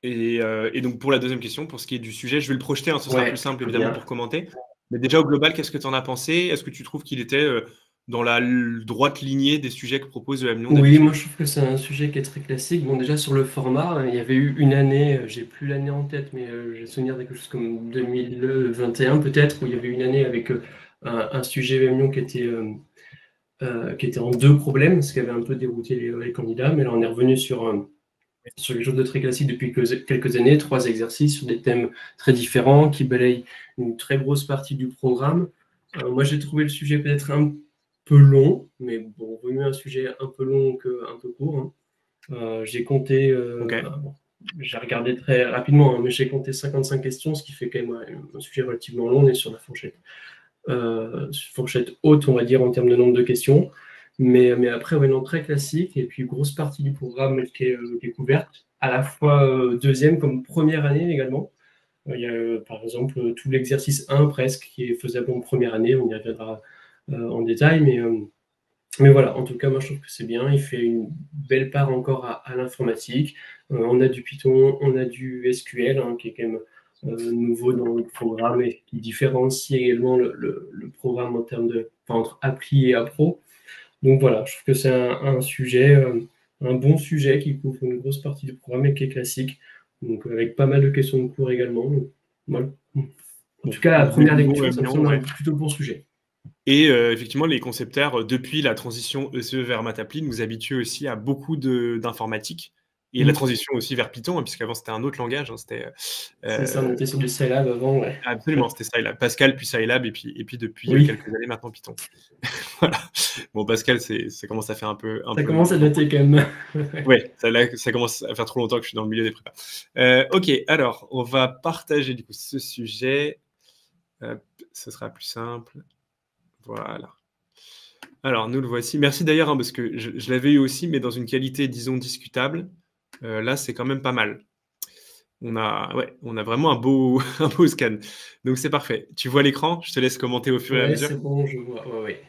Et donc, pour la deuxième question, pour ce qui est du sujet, je vais le projeter, hein, ce sera plus simple, évidemment, bien. pour commenter. Mais déjà, au global, qu'est-ce que tu en as pensé? Est-ce que tu trouves qu'il était dans la droite lignée des sujets que propose le M-Lyon Oui, d'habitude? moi je trouve que c'est un sujet qui est très classique. Bon, déjà sur le format, il y avait eu une année, j'ai plus l'année en tête, mais j'ai le souvenir de quelque chose comme 2021 peut-être, où il y avait une année avec un sujet M-Lyon qui était en deux problèmes, ce qui avait un peu dérouté les candidats. Mais là, on est revenu sur quelque chose de très classique depuis quelques années, 3 exercices sur des thèmes très différents qui balayent une très grosse partie du programme. Moi, j'ai trouvé le sujet peut-être un peu long, mais bon, vaut mieux un sujet un peu long qu'un peu court, hein. J'ai compté, Ok. bon, j'ai regardé très rapidement, hein, mais j'ai compté 55 questions, ce qui fait quand même un sujet relativement long. On est sur la fourchette haute, on va dire, en termes de nombre de questions. Mais après, ouais, non, très classique. Et puis, grosse partie du programme qui est couverte, à la fois deuxième comme première année également. Il y a, par exemple, tout l'exercice 1 presque qui est faisable en première année. On y reviendra en détail. Mais voilà, en tout cas, moi, je trouve que c'est bien. Il fait une belle part encore à l'informatique. On a du Python, on a du SQL, hein, qui est quand même nouveau dans le programme et qui différencie également le programme en termes enfin, entre appli et appro. Donc voilà, je trouve que c'est un sujet, un bon sujet qui couvre une grosse partie du programme et qui est classique. Donc avec pas mal de questions de cours également. Donc, voilà. En tout cas, à la Donc, des première bons lecture, ça me M-Lyon, semble un ouais. plutôt bon sujet. Et effectivement, les concepteurs, depuis la transition ECE vers Matappli, nous habituent aussi à beaucoup d'informatique. Et la transition aussi vers Python, hein, puisqu'avant c'était un autre langage. Hein, C'est ça, on était sur du Scilab avant, ouais. absolument, c'était Scilab. Pascal, puis Scilab, et puis depuis Oui, quelques années maintenant Python. Voilà. Bon, Pascal, ça commence à faire un peu ça commence à dater quand même. ouais, ça commence à faire trop longtemps que je suis dans le milieu des prépas. Ok, alors, on va partager du coup ce sujet. Ce sera plus simple. Voilà. Alors, nous le voici. Merci d'ailleurs, hein, parce que je l'avais eu aussi, mais dans une qualité, disons, discutable. Là, c'est quand même pas mal. On a vraiment un beau, un beau scan. Donc, c'est parfait. Tu vois l'écran? Je te laisse commenter au fur et à Ouais, mesure. c'est bon, je vois. Ouais,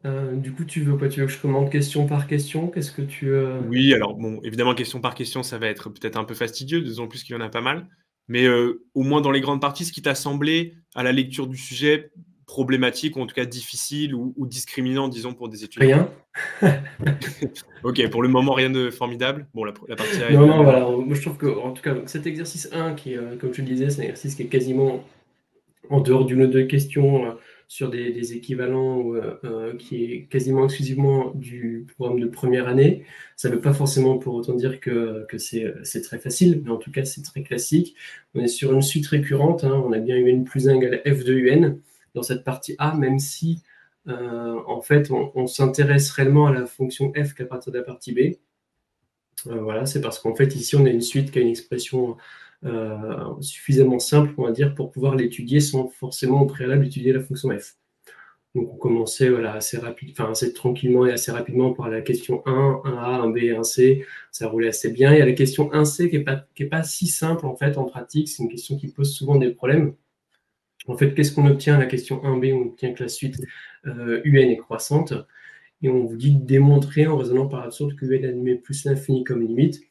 ouais. Du coup, tu veux quoi? Tu veux que je commente question par question? Qu'est-ce que tu... Oui, alors bon, évidemment, question par question, ça va être peut-être un peu fastidieux, d'autant plus qu'il y en a pas mal. Mais au moins dans les grandes parties, ce qui t'a semblé, à la lecture du sujet, problématique, ou en tout cas difficile ou discriminant, disons, pour des étudiants? Rien? Ok, pour le moment, rien de formidable. Bon, la partie A, Non, non, évidemment. voilà. Moi, je trouve que, en tout cas, donc, cet exercice 1, qui, comme je le disais, c'est un exercice qui est quasiment en dehors d'une ou deux questions sur des équivalents, qui est quasiment exclusivement du programme de première année. Ça ne veut pas forcément pour autant dire que c'est très facile, mais en tout cas, c'est très classique. On est sur une suite récurrente, hein. On a bien UN plus 1 égale F de UN dans cette partie A, même si, en fait, on s'intéresse réellement à la fonction F qu'à partir de la partie B. Voilà, c'est parce qu'en fait, ici, on a une suite qui a une expression suffisamment simple, on va dire, pour pouvoir l'étudier sans forcément au préalable étudier la fonction f. Donc, on commençait voilà, assez tranquillement et assez rapidement par la question 1, 1A, 1B, 1C. Ça roulait assez bien. Il y a la question 1C qui est pas si simple, en fait, en pratique. C'est une question qui pose souvent des problèmes. En fait, qu'est-ce qu'on obtient à la question 1B? On obtient que la suite UN est croissante. Et on vous dit de démontrer en raisonnant par l'absurde que UN admet plus l'infini comme limite.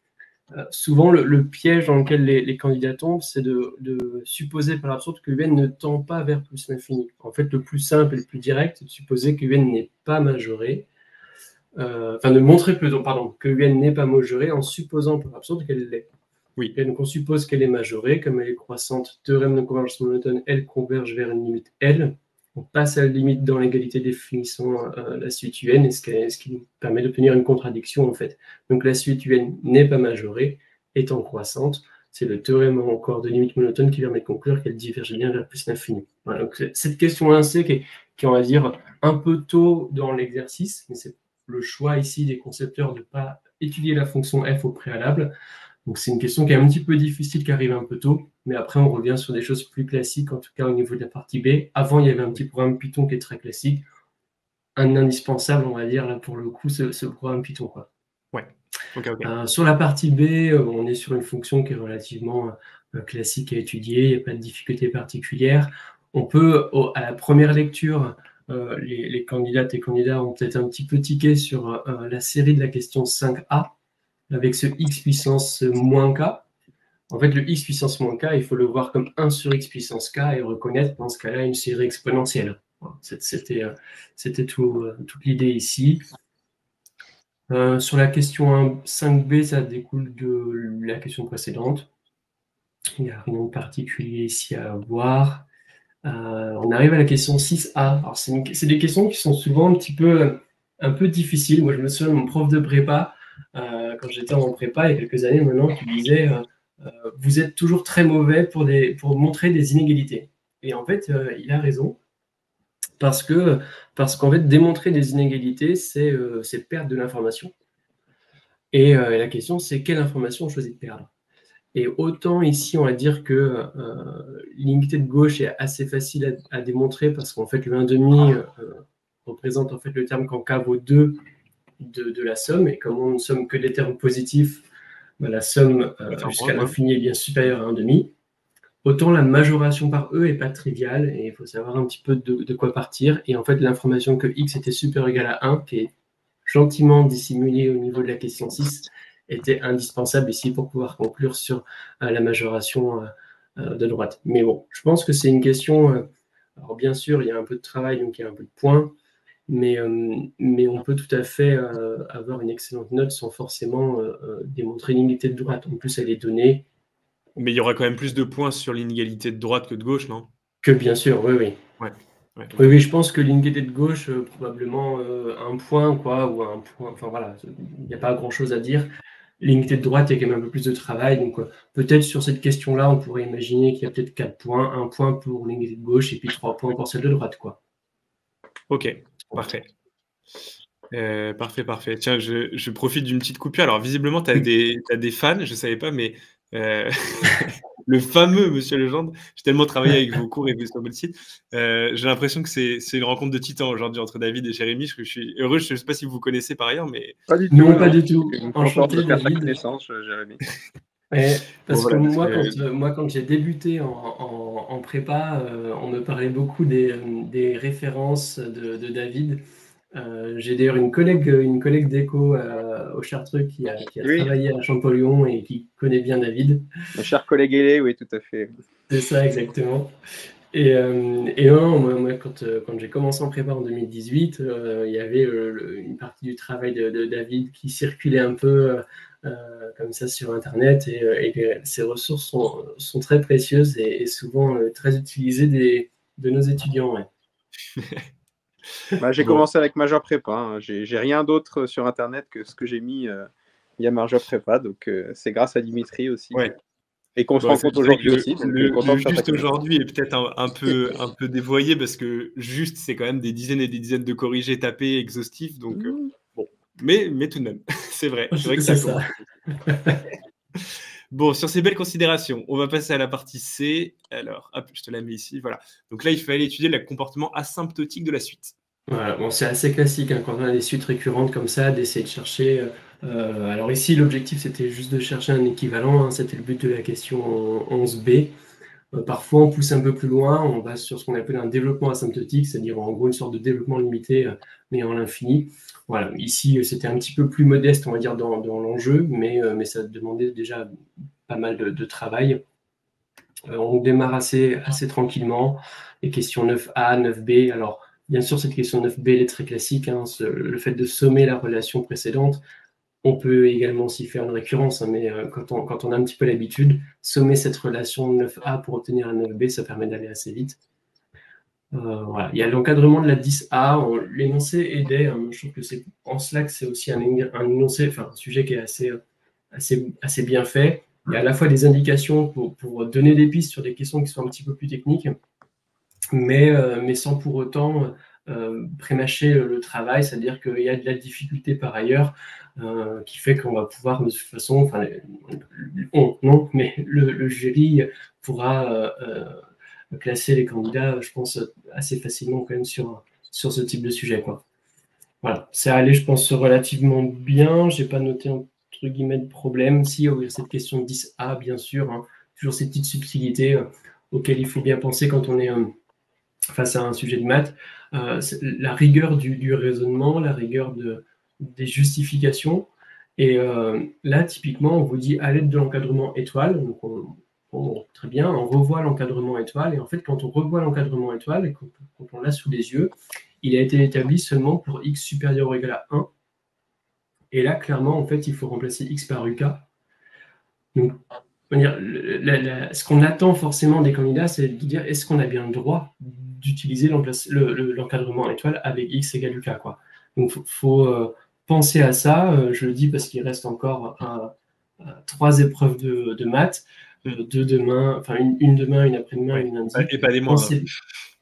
Souvent, le piège dans lequel les candidats tombent, c'est de supposer par l'absurde que UN ne tend pas vers plus l'infini. En fait, le plus simple et le plus direct, c'est de supposer que UN n'est pas majoré, de montrer plutôt, pardon, que UN n'est pas majoré en supposant par l'absurde qu'elle l'est. Oui. Et donc, on suppose qu'elle est majorée, comme elle est croissante, théorème de convergence monotone, elle converge vers une limite L. On passe à la limite dans l'égalité définissant la suite UN, ce qui nous permet d'obtenir une contradiction, en fait. Donc, la suite UN n'est pas majorée, étant croissante. C'est le théorème encore de limite monotone qui permet de conclure qu'elle diverge bien vers plus l'infini. Voilà, donc cette question 1C qui est, on va dire, un peu tôt dans l'exercice, mais c'est le choix ici des concepteurs de ne pas étudier la fonction f au préalable. Donc c'est une question qui est un petit peu difficile, qui arrive un peu tôt, mais après on revient sur des choses plus classiques, en tout cas au niveau de la partie B. Avant, il y avait un petit programme Python qui est très classique, un indispensable, on va dire, là pour le coup, ce programme Python, quoi. Ouais. Ok, ok. Sur la partie B, on est sur une fonction qui est relativement classique à étudier, il n'y a pas de difficulté particulière. On peut, à la première lecture, les candidates et candidats ont peut-être un petit peu tiqué sur la série de la question 5A, avec ce x puissance moins k. En fait, le x puissance moins k, il faut le voir comme 1 sur x puissance k et reconnaître dans ce cas-là une série exponentielle. Voilà, c'était toute l'idée ici. Sur la question 5b, ça découle de la question précédente. Il n'y a rien de particulier ici à voir. On arrive à la question 6a. Alors, c'est des questions qui sont souvent un peu difficiles. Moi, je me souviens de mon prof de prépa, quand j'étais en prépa il y a quelques années maintenant, qui disait vous êtes toujours très mauvais pour montrer des inégalités. Et en fait, il a raison, parce qu'en fait, démontrer des inégalités, c'est perdre de l'information. Et la question, c'est quelle information on choisit de perdre. Et autant ici, on va dire que l'inégalité de gauche est assez facile à démontrer, parce qu'en fait, le 1,5 représente en fait le terme quand k vaut 2 de la somme, et comme on ne somme que des termes positifs, la somme jusqu'à l'infini est bien supérieure à 1,5. Autant la majoration par E n'est pas triviale, et il faut savoir un petit peu de quoi partir. Et en fait, l'information que x était supérieur ou égal à 1, qui est gentiment dissimulée au niveau de la question 6, était indispensable ici pour pouvoir conclure sur la majoration de droite. Mais bon, je pense que c'est une question... alors bien sûr, il y a un peu de travail, donc il y a un peu de points, mais on peut tout à fait avoir une excellente note sans forcément démontrer l'inégalité de droite. En plus, elle est donnée. Mais il y aura quand même plus de points sur l'inégalité de droite que de gauche, non? Que bien sûr, oui, oui. Ouais. Oui, je pense que l'inégalité de gauche, probablement un point, quoi, ou un point. Enfin voilà, il n'y a pas grand-chose à dire. L'inégalité de droite, il y a quand même un peu plus de travail. Donc peut-être sur cette question-là, on pourrait imaginer qu'il y a peut-être 4 points, un point pour l'inégalité de gauche et puis 3 points pour celle de droite, quoi. Ok, parfait. Parfait. Tiens, je profite d'une petite coupure. Alors, visiblement, tu as des fans, je ne savais pas, mais le fameux Monsieur Legendre, j'ai tellement travaillé avec vos cours et sur votre site, j'ai l'impression que c'est une rencontre de titans aujourd'hui entre David et Jérémy. Je suis heureux, je ne sais pas si vous vous connaissez par ailleurs, mais... Pas du tout. Non, pas du tout. Enchanté Enchanté, de faire ta David. connaissance, Jérémy. Ouais, parce Bon, voilà, que moi, quand j'ai débuté en prépa, on me parlait beaucoup des références de David. J'ai d'ailleurs une collègue d'éco au Chartreux qui a travaillé à Champollion et qui connaît bien David. Mon cher collègue Hélé, oui, tout à fait. C'est ça, exactement. Et non, moi quand j'ai commencé en prépa en 2018, il y avait une partie du travail de David qui circulait un peu comme ça sur Internet, et ces ressources sont très précieuses et souvent très utilisées de nos étudiants. Ouais. J'ai commencé avec Major Prépa. Hein. J'ai rien d'autre sur Internet que ce que j'ai mis via Major Prépa. Donc, c'est grâce à Dimitri aussi. Ouais. Et qu'on se rencontre aujourd'hui aussi. Donc, le juste aujourd'hui est peut-être un peu dévoyé, parce que juste, c'est quand même des dizaines et des dizaines de corrigés tapés exhaustifs. Donc, bon. Mais tout de même, c'est vrai. C'est vrai que c'est ça. Bon, sur ces belles considérations, on va passer à la partie C. Alors, hop, je te la mets ici. Voilà. Donc là, il fallait étudier le comportement asymptotique de la suite. Voilà, bon, c'est assez classique quand on a des suites récurrentes comme ça, d'essayer de chercher. Alors ici, l'objectif, c'était juste de chercher un équivalent. Hein, c'était le but de la question 11b. Parfois, on pousse un peu plus loin. On va sur ce qu'on appelle un développement asymptotique, c'est-à-dire en gros une sorte de développement limité, mais en l'infini. Voilà. Ici, c'était un petit peu plus modeste, on va dire, dans l'enjeu, mais ça demandait déjà pas mal de travail. On démarre assez tranquillement. Les questions 9a, 9b. Alors, bien sûr, cette question 9b, elle est très classique. Hein, le fait de sommer la relation précédente. On peut également s'y faire une récurrence, hein, mais quand on a un petit peu l'habitude, sommer cette relation 9a pour obtenir un 9b, ça permet d'aller assez vite. Voilà. Il y a l'encadrement de la 10a. L'énoncé aidait. Hein, je trouve que c'est en cela que c'est aussi un énoncé, enfin un sujet qui est assez bien fait. Il y a à la fois des indications pour donner des pistes sur des questions qui sont un petit peu plus techniques, mais sans pour autant prémâcher le travail, c'est-à-dire qu'il y a de la difficulté par ailleurs qui fait qu'on va pouvoir de toute façon, enfin, mais le jury pourra classer les candidats, je pense, assez facilement quand même sur ce type de sujet, quoi. Voilà, c'est allé, je pense, relativement bien. J'ai pas noté entre guillemets de problème. Si, cette question de 10A, bien sûr, hein, toujours ces petites subtilités auxquelles il faut bien penser quand on est face à un sujet de maths. La rigueur du raisonnement, la rigueur des justifications, Et là, typiquement, on vous dit à l'aide de l'encadrement étoile, donc très bien, on revoit l'encadrement étoile, et en fait, quand on revoit l'encadrement étoile, et quand on l'a sous les yeux, il a été établi seulement pour x supérieur ou égal à 1. Et là, clairement, en fait, il faut remplacer x par UK. Donc, ce qu'on attend forcément des candidats, c'est de dire est-ce qu'on a bien le droit d'utiliser l'encadrement étoile avec x égale UK, quoi. Donc, il faut penser à ça. Je le dis parce qu'il reste encore 3 épreuves de maths, 2 demain, enfin une demain, une après-demain, une lundi. Et pas des moindres.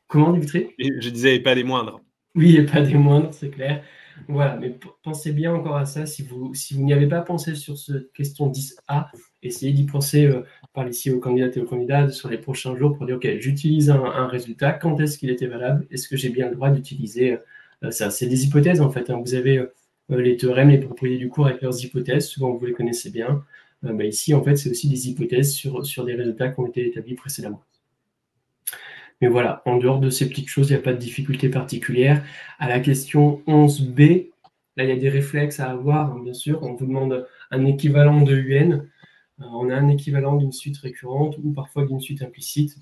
Comment, Dimitri ? Je disais, et pas des moindres. Oui, et pas des moindres, c'est clair. Voilà, mais pensez bien encore à ça. Si vous n'y avez pas pensé sur cette question 10A, essayez d'y penser, parlez ici aux candidates et aux candidats sur les prochains jours pour dire, OK, j'utilise un résultat, quand est-ce qu'il était valable? Est-ce que j'ai bien le droit d'utiliser ça? C'est des hypothèses, en fait. Hein. Vous avez les théorèmes, les propriétés du cours avec leurs hypothèses. Souvent, vous les connaissez bien. Ici, en fait, c'est aussi des hypothèses sur des résultats qui ont été établis précédemment. Mais voilà, en dehors de ces petites choses, il n'y a pas de difficulté particulière. À la question 11B, là, il y a des réflexes à avoir, hein, bien sûr. On vous demande un équivalent de UN. On a un équivalent d'une suite récurrente ou parfois d'une suite implicite.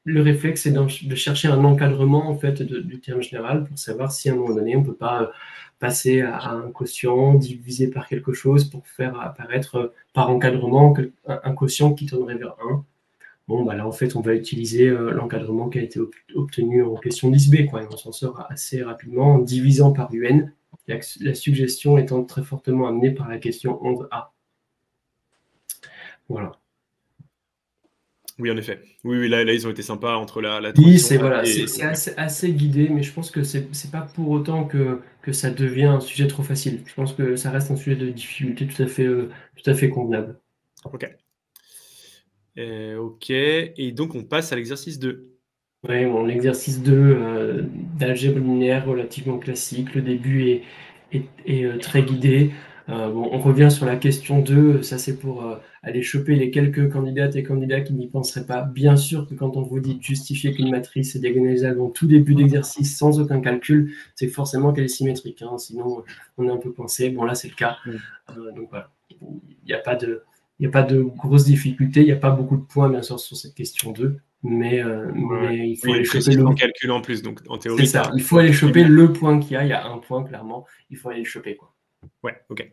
Le réflexe, c'est de chercher un encadrement en fait, du terme général pour savoir si à un moment donné, on ne peut pas passer à un quotient divisé par quelque chose pour faire apparaître par encadrement un quotient qui tournerait vers 1. Bon, là, en fait, on va utiliser l'encadrement qui a été obtenu en question 10B, quoi, et on s'en sort assez rapidement en divisant par UN, la suggestion étant très fortement amenée par la question 11A. Voilà. Oui, en effet. Oui, là, ils ont été sympas entre la oui, c'est assez guidé, mais je pense que c'est pas pour autant que ça devient un sujet trop facile. Je pense que ça reste un sujet de difficulté tout à fait convenable. Ok. Ok, et donc on passe à l'exercice 2. Oui, bon, l'exercice 2 d'algèbre linéaire relativement classique. Le début est très guidé. On revient sur la question 2. Ça, c'est pour aller choper les quelques candidates et candidats qui n'y penseraient pas. Bien sûr que quand on vous dit de justifier qu'une matrice est diagonalisable en tout début d'exercice sans aucun calcul, c'est forcément qu'elle est symétrique. Hein, sinon, on est un peu coincé. Bon, là, c'est le cas. Donc voilà, il n'y a pas de grosses difficultés. Il n'y a pas beaucoup de points, bien sûr, sur cette question 2. Mais il faut aller choper le calcul en plus, donc en théorie. C'est ça, il faut aller choper le point qu'il y a. Il y a un point, clairement. Il faut aller le choper, quoi. Ouais, ok.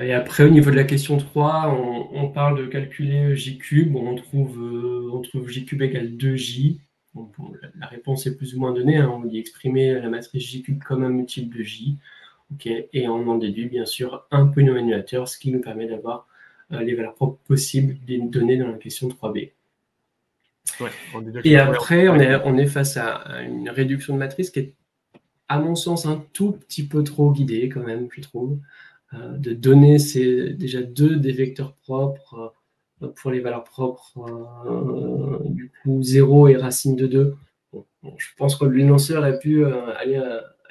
Et après, au niveau de la question 3, on parle de calculer J cube. On trouve J cube égale 2J. Bon, la réponse est plus ou moins donnée. Hein. On dit exprimer la matrice J cube comme un multiple de J. Okay. Et on en déduit, bien sûr, un polynomial, ce qui nous permet d'avoir les valeurs propres possibles des données dans la question 3B. Ouais, et après, on est face à une réduction de matrice qui est, à mon sens, un tout petit peu trop guidée, quand même, je trouve. De donner déjà des vecteurs propres pour les valeurs propres, du coup 0 et racine de 2. Bon, je pense que l'énonceur a pu aller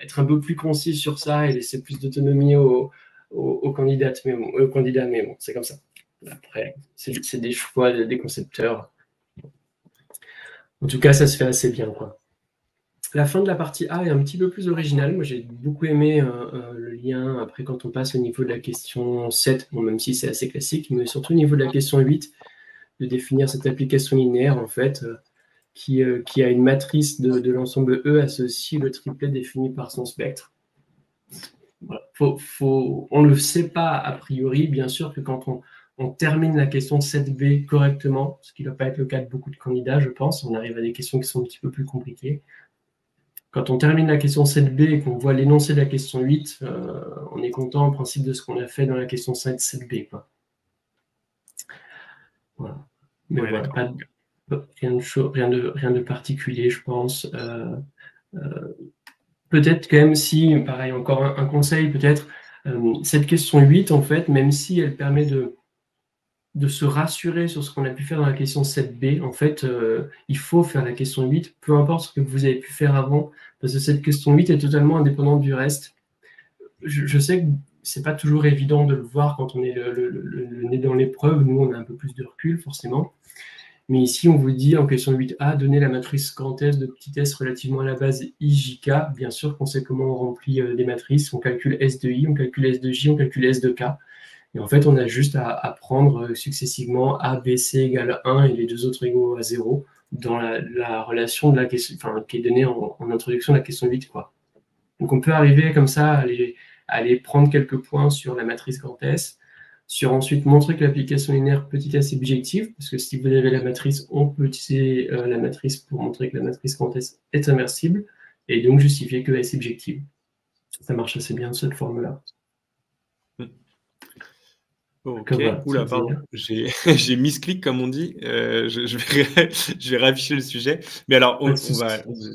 être un peu plus concis sur ça et laisser plus d'autonomie aux candidats, mais bon, c'est comme ça. Après, c'est des choix des concepteurs. En tout cas, ça se fait assez bien, quoi. La fin de la partie A est un petit peu plus originale. Moi, j'ai beaucoup aimé le lien, après, quand on passe au niveau de la question 7, bon, même si c'est assez classique, mais surtout au niveau de la question 8, de définir cette application linéaire, en fait, qui a une matrice de l'ensemble E associée le triplet défini par son spectre. Voilà. On ne le sait pas a priori, bien sûr, que quand on termine la question 7B correctement, ce qui ne doit pas être le cas de beaucoup de candidats, je pense, on arrive à des questions qui sont un petit peu plus compliquées. Quand on termine la question 7B et qu'on voit l'énoncé de la question 8, on est content en principe de ce qu'on a fait dans la question 7B. Quoi. Voilà. Mais ouais, voilà, rien de particulier, je pense. Peut-être quand même si, pareil, encore un conseil, peut-être, cette question 8, en fait, même si elle permet de se rassurer sur ce qu'on a pu faire dans la question 7B, en fait, il faut faire la question 8, peu importe ce que vous avez pu faire avant, parce que cette question 8 est totalement indépendante du reste. Je sais que c'est pas toujours évident de le voir quand on est le nez dans l'épreuve, nous on a un peu plus de recul forcément, Mais ici, on vous dit en question 8a, donner la matrice grand S de petit s relativement à la base IJK. Bien sûr qu'on sait comment on remplit des matrices. On calcule S de I, on calcule S de J, on calcule S de K. Et en fait, on a juste à prendre successivement A, B, C égale 1 et les deux autres égaux à 0 dans la relation de la question, qui est donnée en introduction de la question 8, quoi. Donc on peut arriver comme ça à aller prendre quelques points sur la matrice grand S, sur ensuite montrer que l'application linéaire petit s est bijective, parce que si vous avez la matrice, on peut utiliser la matrice pour montrer que la matrice grand S est inversible, et donc justifier que S est bijective. Ça marche assez bien, cette forme-là. Ok, oula, pardon, j'ai misclick comme on dit, je vais réafficher le sujet, mais alors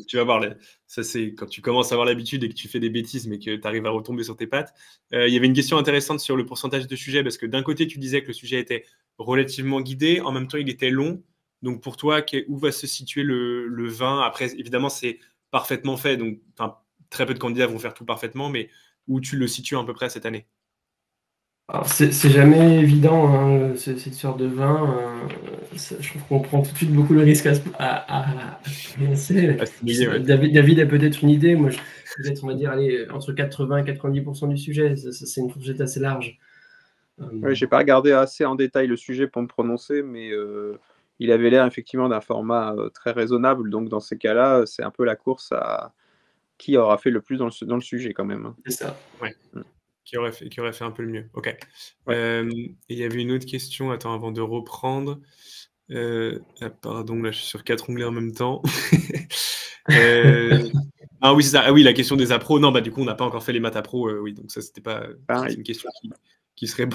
tu vas voir, ça c'est quand tu commences à avoir l'habitude et que tu fais des bêtises mais que tu arrives à retomber sur tes pattes. Il y avait une question intéressante sur le pourcentage de sujets, parce que d'un côté tu disais que le sujet était relativement guidé, en même temps il était long, donc pour toi où va se situer le 20? Après évidemment c'est parfaitement fait, donc très peu de candidats vont faire tout parfaitement, mais où tu le situes à peu près cette année? Alors, c'est jamais évident, hein, cette sorte de vin. Je trouve qu'on prend tout de suite beaucoup le risque à commencer. David a peut-être une idée. Moi, peut-être, on va dire, allez, entre 80 et 90% du sujet. C'est une fourchette assez large. Oui, j'ai pas regardé assez en détail le sujet pour me prononcer, mais il avait l'air effectivement d'un format très raisonnable. Donc, dans ces cas-là, c'est un peu la course à qui aura fait le plus dans le sujet quand même. C'est ça. Ouais. Qui aurait fait un peu le mieux. Ok. Ouais. Il y avait une autre question, attends, avant de reprendre. Pardon, là je suis sur 4 onglets en même temps. Ah oui, c'est ça. Ah oui, la question des appros. Non, bah du coup, on n'a pas encore fait les maths appro. Oui, donc ça, c'était pas. C'est une question qui serait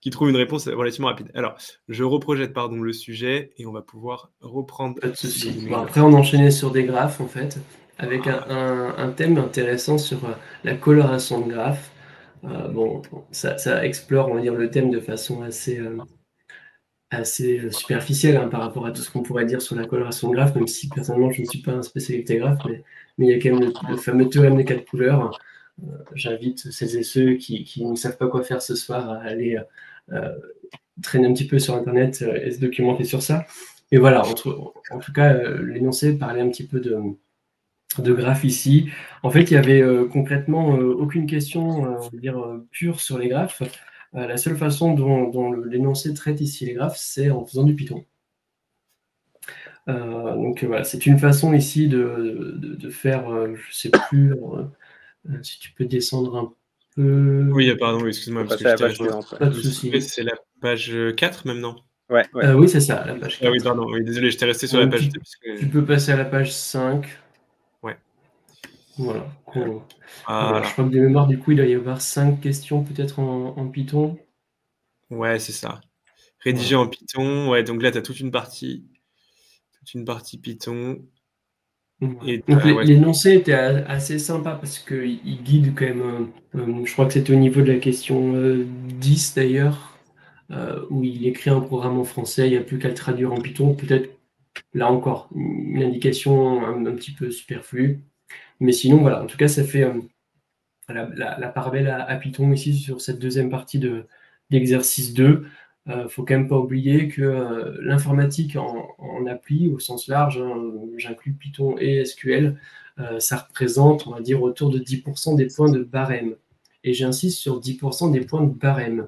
qui trouve une réponse relativement rapide. Alors, je reprojette, pardon, le sujet et on va pouvoir reprendre. Pas de souci. Bon, après, on enchaînait sur des graphes, en fait, avec un thème intéressant sur la coloration de graphes. Bon, ça explore, on va dire, le thème de façon assez superficielle, hein, par rapport à tout ce qu'on pourrait dire sur la coloration de graphes, même si personnellement je ne suis pas un spécialiste des graphes, mais il y a quand même le fameux théorème des 4 couleurs. J'invite celles et ceux qui ne savent pas quoi faire ce soir à aller traîner un petit peu sur Internet et se documenter sur ça. Et voilà, en tout cas, l'énoncé parlait un petit peu de graphes ici. En fait, il y avait concrètement aucune question pure sur les graphes. La seule façon dont l'énoncé traite ici les graphes, c'est en faisant du Python. Donc voilà, c'est une façon ici de faire, je ne sais plus, si tu peux descendre un peu. Oui, pardon, excuse-moi. Parce que pas de souci. C'est la page 4 maintenant. Ouais. Oui, c'est ça, la page 4. Ah oui, pardon, oui, désolé, j'étais resté sur la page 2. Tu peux passer à la page 5. Ouais. Voilà. Voilà. Je crois que de mémoire, du coup, il doit y avoir 5 questions peut-être en Python. Ouais, c'est ça. Rédiger en Python. Ouais, donc là, tu as toute une partie Python. Et donc l'énoncé était assez sympa parce qu'il guide quand même, je crois que c'était au niveau de la question 10 d'ailleurs, où il écrit un programme en français, il n'y a plus qu'à le traduire en Python, peut-être là encore une indication un petit peu superflue, mais sinon voilà, en tout cas ça fait la part belle à Python ici sur cette deuxième partie d'exercice 2. Faut quand même pas oublier que l'informatique en appli au sens large, hein, j'inclus Python et SQL, ça représente, on va dire, autour de 10% des points de barème. Et j'insiste sur 10% des points de barème.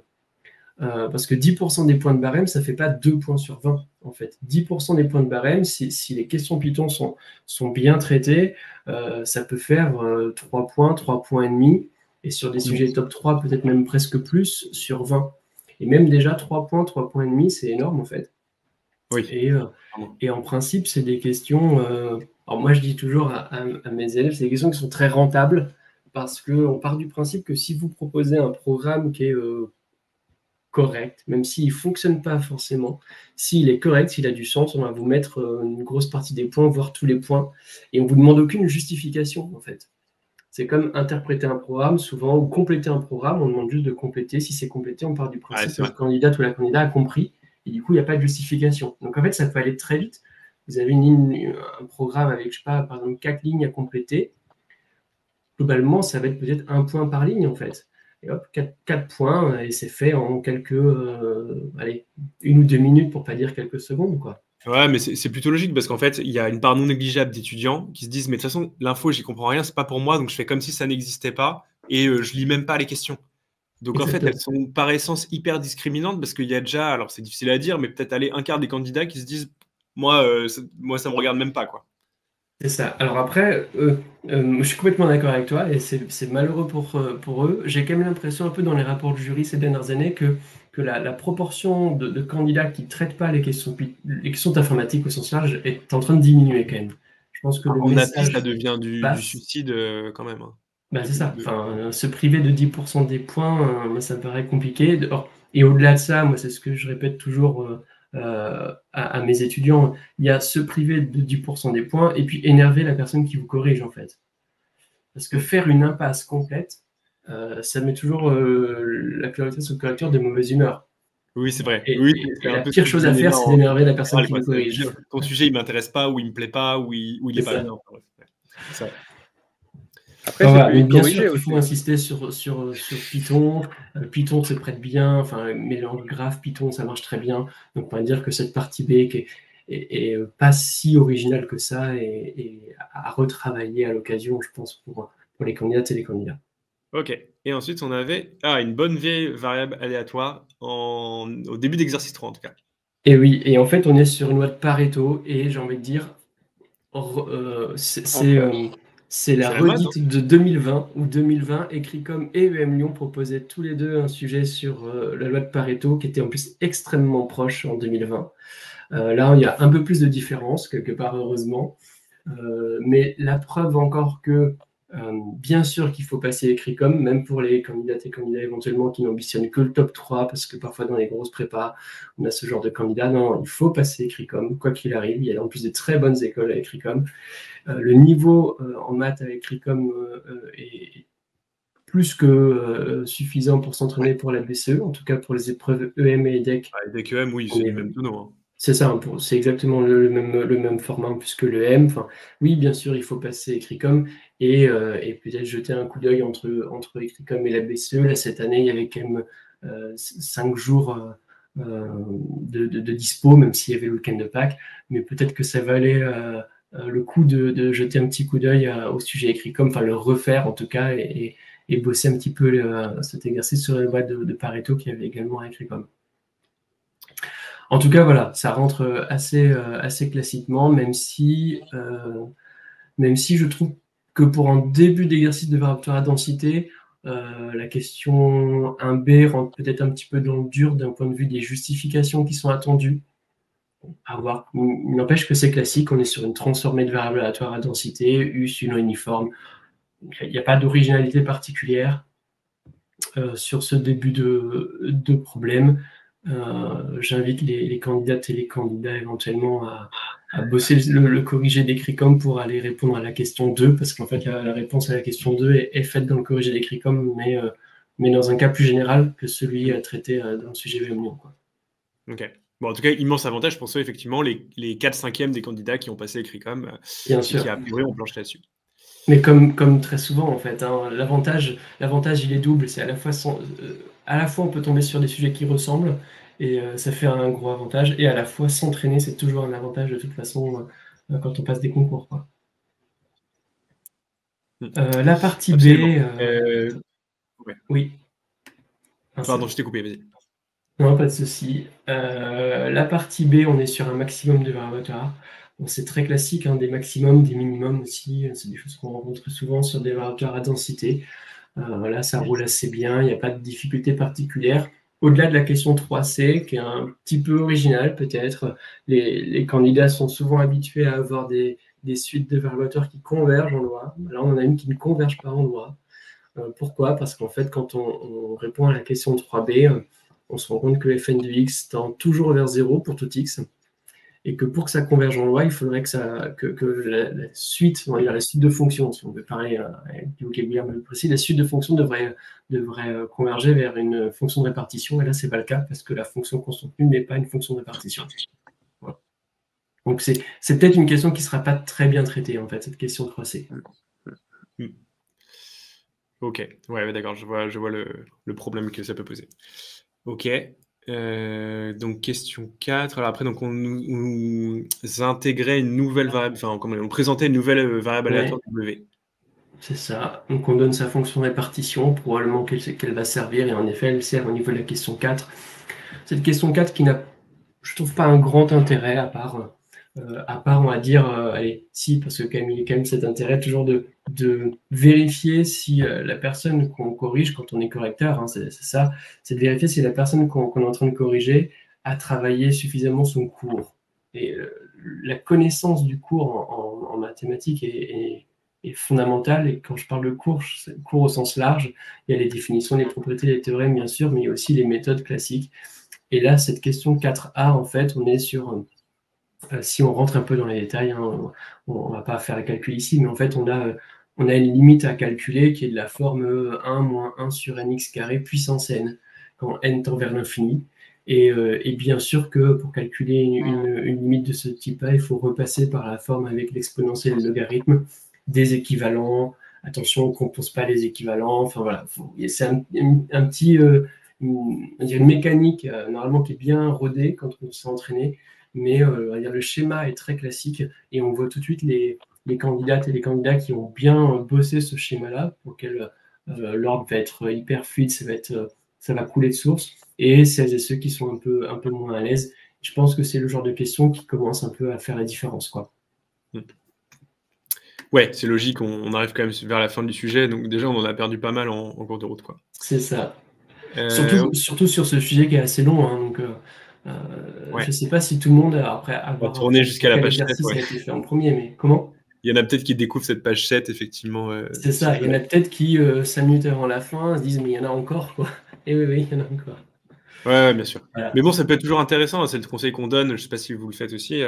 Parce que 10% des points de barème, ça ne fait pas 2 points sur 20, en fait. 10% des points de barème, si les questions Python sont bien traitées, ça peut faire 3 points, 3 points et demi, et sur des sujets top 3, peut-être même presque plus, sur 20. Et même déjà 3 points, 3 points et demi, c'est énorme, en fait. Oui. Et en principe, c'est des questions... alors moi, je dis toujours à mes élèves, c'est des questions qui sont très rentables, parce qu'on part du principe que si vous proposez un programme qui est... correct, même s'il ne fonctionne pas forcément. S'il est correct, s'il a du sens, on va vous mettre une grosse partie des points, voire tous les points, et on ne vous demande aucune justification, en fait. C'est comme interpréter un programme, souvent, ou compléter un programme, on demande juste de compléter. Si c'est complété, on part du principe que le candidat ou la candidate a compris, et du coup, il n'y a pas de justification. Donc, en fait, ça peut aller très vite. Vous avez un programme avec, je sais pas, par exemple, 4 lignes à compléter. Globalement, ça va être peut-être 1 point par ligne, en fait. Et hop, 4 points, et c'est fait en quelques, 1 ou 2 minutes, pour ne pas dire quelques secondes, quoi. Ouais, mais c'est plutôt logique parce qu'en fait, il y a une part non négligeable d'étudiants qui se disent: «Mais de toute façon, l'info, j'y comprends rien, c'est pas pour moi, donc je fais comme si ça n'existait pas et je lis même pas les questions». Donc en fait, elles Exactement. sont par essence hyper discriminantes parce qu'il y a déjà, alors c'est difficile à dire, mais peut-être aller un quart des candidats qui se disent: «Moi, ça me regarde même pas, quoi». C'est ça. Alors après, je suis complètement d'accord avec toi et c'est malheureux pour eux. J'ai quand même l'impression un peu dans les rapports de jury ces dernières années que la proportion de candidats qui ne traitent pas les questions d'informatique au sens large est en train de diminuer quand même. Je pense que le En appli, ça message devient du passe. suicide, quand même, hein. Bah, c'est ça. De Enfin, se priver de 10% des points, moi, ça me paraît compliqué. Et au-delà de ça, moi, c'est ce que je répète toujours à mes étudiants. Il y a se priver de 10% des points et puis énerver la personne qui vous corrige, en fait. Parce que faire une impasse complète, ça met toujours la correctrice ou le correcteur de mauvaise humeur. Oui, c'est vrai. Et, Oui, et- c'est et un la peu ce pire que chose disait à faire, Léna c'est en d'énerver la personne général, qui quoi. vous C'est de corrige. dire: «Ton sujet, il m'intéresse pas ou il me plaît pas ou il C'est est pas ça. bien». Enfin bref, ouais. C'est vrai. Après, Enfin, c'est voilà. plus Mais vite bien sûr corrigé qu'il faut aussi. insister sur Python. Python se prête bien, enfin, mélange graphe, Python, ça marche très bien. Donc, on va dire que cette partie B qui est pas si originale que ça et à retravailler à l'occasion, je pense, pour les candidates et les candidats. OK, et ensuite on avait une bonne vieille variable aléatoire au début d'exercice 3 en tout cas. Et oui, et en fait, on est sur une loi de Pareto et j'ai envie de dire, Enfin, c'est la C'est la mode, hein. redite de 2020, où 2020, Ecricom et EM Lyon proposaient tous les deux un sujet sur la loi de Pareto, qui était en plus extrêmement proche en 2020. Là, il y a un peu plus de différence, quelque part, heureusement. Mais la preuve encore que, bien sûr qu'il faut passer Ecricom, même pour les candidates et candidats éventuellement qui n'ambitionnent que le top 3, parce que parfois dans les grosses prépas, on a ce genre de candidats. Non, il faut passer Ecricom, quoi qu'il arrive. Il y a en plus de très bonnes écoles à Ecricom. Le niveau en maths avec Ecricom est plus que suffisant pour s'entraîner pour la BCE, en tout cas pour les épreuves EM et EDEC. Avec EM, oui, On c'est est du même tonneau, hein. C'est ça, c'est exactement le même format puisque le M. Enfin, oui, bien sûr, il faut passer Ecricom et peut-être jeter un coup d'œil entre Ecricom et la BCE. Là, cette année, il y avait quand même 5 jours de dispo, même s'il y avait le week-end de Pâques. Mais peut-être que ça valait le coup de jeter un petit coup d'œil au sujet Ecricom, enfin le refaire en tout cas, et bosser un petit peu cet exercice sur la loi de Pareto qui avait également à Ecricom. En tout cas, voilà, ça rentre assez classiquement, même si je trouve que pour un début d'exercice de variateur à densité, la question 1B rentre peut-être un petit peu dans le dur d'un point de vue des justifications qui sont attendues. À voir. Il n'empêche que c'est classique, on est sur une transformée de variable aléatoire à densité, U sur une uniforme. Il n'y a pas d'originalité particulière sur ce début de problème. J'invite les candidates et les candidats éventuellement à bosser le corrigé d'Ecricom pour aller répondre à la question 2, parce qu'en fait, la réponse à la question 2 est faite dans le corrigé d'Ecricom, mais dans un cas plus général que celui traité dans le sujet VMLion. OK. Bon, en tout cas, immense avantage pour ceux, effectivement, les 4/5 des candidats qui ont passé Ecricom, Bien et qui, sûr. a priori, ont planché là-dessus. Mais comme très souvent, en fait, hein, l'avantage, il est double. C'est à la fois, on peut tomber sur des sujets qui ressemblent, et ça fait un gros avantage. Et à la fois, s'entraîner, c'est toujours un avantage de toute façon quand on passe des concours, quoi. La partie B, Absolument. Ouais. oui. Pardon, je t'ai coupé, vas-y. Non, pas de souci. La partie B, on est sur un maximum de variatoires. Bon, c'est très classique, hein, des maximums, des minimums aussi. C'est des choses qu'on rencontre souvent sur des variatoires à densité. Là, ça roule assez bien, il n'y a pas de difficulté particulière. Au-delà de la question 3C, qui est un petit peu originale peut-être, les candidats sont souvent habitués à avoir des suites de variateurs qui convergent en loi. Là, on en a une qui ne converge pas en loi. Pourquoi? Parce qu'en fait, quand on répond à la question 3B, on se rend compte que fn de x tend toujours vers 0 pour tout x, et que pour que ça converge en loi, il faudrait que la suite, on va dire la suite de fonctions, si on veut parler avec du vocabulaire plus précis, la suite de fonctions devrait converger vers une fonction de répartition, et là, c'est pas le cas, parce que la fonction constante n'est pas une fonction de répartition. Voilà. Donc, c'est peut-être une question qui ne sera pas très bien traitée, en fait, cette question 3C. Ok, ouais, d'accord, je vois le problème que ça peut poser. Ok, Donc, question 4. Alors après, donc, on intégrait une nouvelle variable, enfin, on présentait une nouvelle variable aléatoire W. C'est ça. Donc, on donne sa fonction répartition, probablement qu'elle va servir, et en effet, elle sert au niveau de la question 4. Cette question 4 qui n'a, je trouve, pas un grand intérêt, à part on va dire, allez, si, parce que quand même, il y a quand même cet intérêt toujours de vérifier si la personne qu'on corrige, quand on est correcteur, hein, c'est ça, c'est de vérifier si la personne qu'on est en train de corriger a travaillé suffisamment son cours. Et la connaissance du cours en mathématiques est fondamentale. Et quand je parle de cours au sens large, il y a les définitions, les propriétés, les théorèmes, bien sûr, mais il y a aussi les méthodes classiques. Et là, cette question 4A, en fait, on est sur... si on rentre un peu dans les détails, hein, on ne va pas faire le calcul ici, mais en fait, on a une limite à calculer qui est de la forme 1 moins 1 sur nx carré puissance n, quand n tend vers l'infini. Et bien sûr que pour calculer une limite de ce type-là, il faut repasser par la forme avec l'exponentielle et le logarithme, des équivalents. Attention, on ne compose pas les équivalents. Enfin voilà, c'est un petit... une mécanique normalement qui est bien rodée quand on s'est entraîné, mais le schéma est très classique et on voit tout de suite les candidates et les candidats qui ont bien bossé ce schéma-là, pour lequel l'ordre va être hyper fluide, ça va couler de source, et celles et ceux qui sont un peu moins à l'aise. Je pense que c'est le genre de question qui commence un peu à faire la différence, quoi. Ouais, c'est logique, on arrive quand même vers la fin du sujet, donc déjà on en a perdu pas mal en cours de route, quoi. C'est ça. Surtout sur ce sujet qui est assez long, hein, donc ouais. Je ne sais pas si tout le monde, après avoir tourné jusqu'à la page 7, a été fait en premier, mais comment? Il y en a peut-être qui découvrent cette page 7, effectivement. C'est ça, il y en a peut-être qui, 5 minutes avant la fin, se disent « mais il y en a encore, quoi ». Et oui, il y en a encore. Ouais, bien sûr. Voilà. Mais bon, ça peut être toujours intéressant, c'est le conseil qu'on donne, je ne sais pas si vous le faites aussi,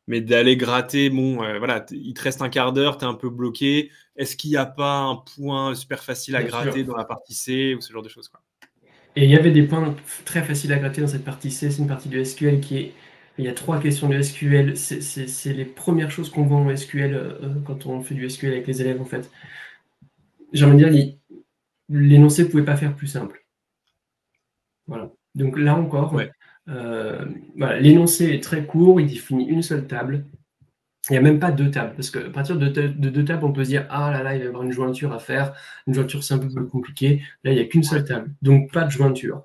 mais d'aller gratter, bon, voilà, il te reste un quart d'heure, tu es un peu bloqué, est-ce qu'il n'y a pas un point super facile à gratter dans la partie C, ou ce genre de choses, quoi. Et il y avait des points très faciles à gratter dans cette partie C, c'est une partie de SQL qui est... Il y a 3 questions de SQL, c'est les premières choses qu'on voit en SQL quand on fait du SQL avec les élèves, en fait. J'ai envie de dire, l'énoncé ne pouvait pas faire plus simple. Voilà. Donc là encore, ouais. Voilà, l'énoncé est très court, il définit une seule table. Il n'y a même pas 2 tables, parce qu'à partir de 2 tables, on peut se dire « Ah là là, il va y avoir une jointure à faire, une jointure c'est un peu plus compliqué ». Là, il n'y a qu'une seule table, donc pas de jointure.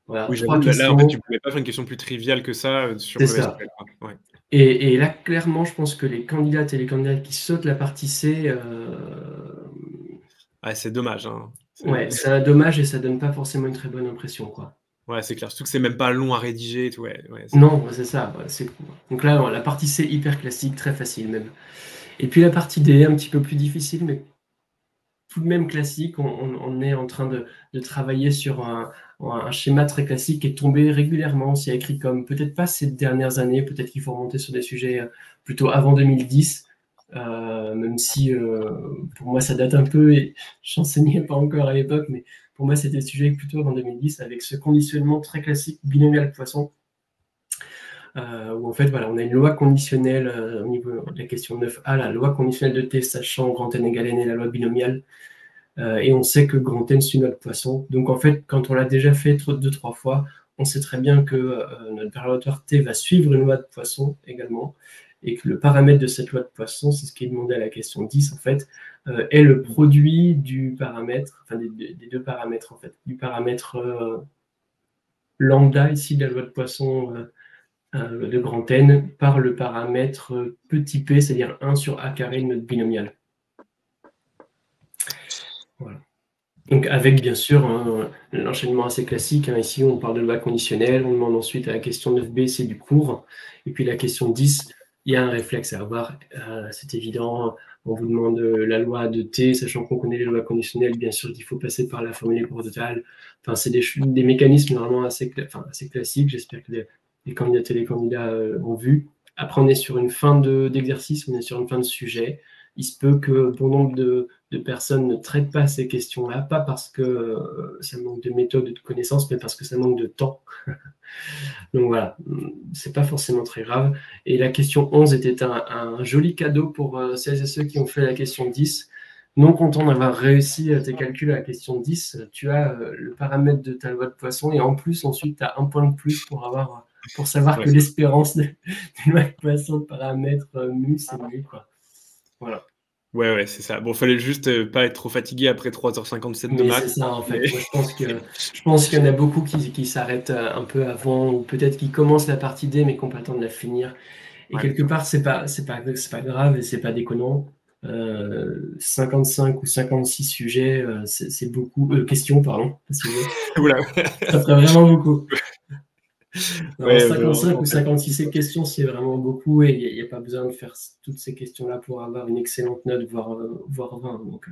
Voilà, oui, j'avoue, là, en fait, tu ne pouvais pas faire une question plus triviale que ça sur le SQL. Ouais. Et là, clairement, je pense que les candidates et les candidats qui sautent la partie C... Ah, c'est dommage. Hein. Ouais, c'est un dommage et ça ne donne pas forcément une très bonne impression, quoi. Ouais, c'est clair. Surtout que c'est même pas long à rédiger et tout. Ouais, non, c'est ça. Ouais, c'est cool. Donc là, la partie C, hyper classique, très facile même. Et puis la partie D, un petit peu plus difficile, mais tout de même classique. On est en train de travailler sur un schéma très classique qui est tombé régulièrement. C'est écrit comme, peut-être pas ces dernières années, peut-être qu'il faut remonter sur des sujets plutôt avant 2010. Même si pour moi ça date un peu et j'enseignais pas encore à l'époque, mais pour moi c'était le sujet plutôt en 2010 avec ce conditionnement très classique binomial poisson où en fait voilà, on a une loi conditionnelle au niveau de la question 9a, la loi conditionnelle de t sachant grand N égale n et la loi binomiale et on sait que grand N c'est une loi de poisson, donc en fait quand on l'a déjà fait 2-3 fois, on sait très bien que notre variatoire t va suivre une loi de poisson également, et que le paramètre de cette loi de Poisson, c'est ce qui est demandé à la question 10, en fait, est le produit du paramètre, enfin des 2 paramètres, en fait, du paramètre lambda, ici, de la loi de Poisson de grand N, par le paramètre petit p, c'est-à-dire 1 sur a carré de notre binomial. Voilà. Donc avec, bien sûr, l'enchaînement assez classique, hein, ici, on parle de loi conditionnelle, on demande ensuite à la question 9b, c'est du cours, et puis la question 10, il y a un réflexe à avoir, c'est évident, on vous demande la loi de T, sachant qu'on connaît les lois conditionnelles, bien sûr qu'il faut passer par la formule pour totale. Enfin, c'est des mécanismes normalement assez classiques, j'espère que les candidates et les candidats ont vu. Après, on est sur une fin d'exercice, on est sur une fin de sujet. Il se peut que bon nombre de personnes ne traitent pas ces questions-là, pas parce que ça manque de méthode et de connaissances, mais parce que ça manque de temps. Donc voilà, c'est pas forcément très grave. Et la question 11 était un joli cadeau pour celles et ceux qui ont fait la question 10. Non content d'avoir réussi tes calculs à la question 10, tu as le paramètre de ta loi de Poisson et en plus, ensuite, tu as un point de plus pour savoir que l'espérance de loi de Poisson de paramètre mu, c'est mu, quoi. Voilà. Ouais, c'est ça. Bon, fallait juste pas être trop fatigué après 3h57 de Mais maths. c'est ça, en fait. Moi, je pense qu'il y en a beaucoup qui s'arrêtent un peu avant, ou peut-être qui commencent la partie D, mais qui n'ont pas le temps de la finir. Et quelque part, c'est pas grave et c'est pas déconnant. 55 ou 56 sujets, c'est beaucoup. Questions, pardon. Ça ferait vraiment beaucoup. Alors, 55 ou 56 questions, c'est vraiment beaucoup et il n'y a pas besoin de faire toutes ces questions-là pour avoir une excellente note, voire 20. Donc.